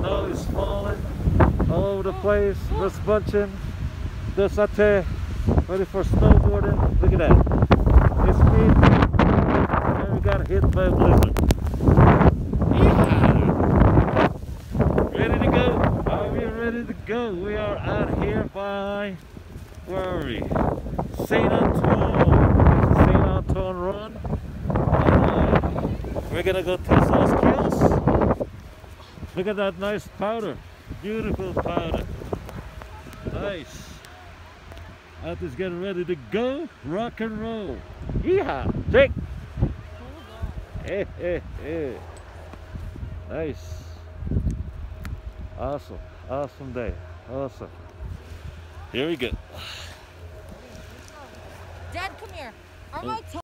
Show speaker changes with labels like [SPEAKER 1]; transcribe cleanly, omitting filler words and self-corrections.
[SPEAKER 1] Snow is falling all over the place. Just bunching. Just out there, ready for snowboarding. Look at that. It's me. And we got hit by a blizzard. Yeehaw! Ready to go? Are we ready to go? We are out here by, where are we? St. Antoine. St. Antoine Run. We're gonna go test our skills. Look at that nice powder. Beautiful powder. Nice. Out is getting ready to go. Rock and roll. Yeehaw! Jake! Hey, hey, hey. Nice. Awesome. Awesome day. Awesome. Here we go.
[SPEAKER 2] Dad, come here. Are my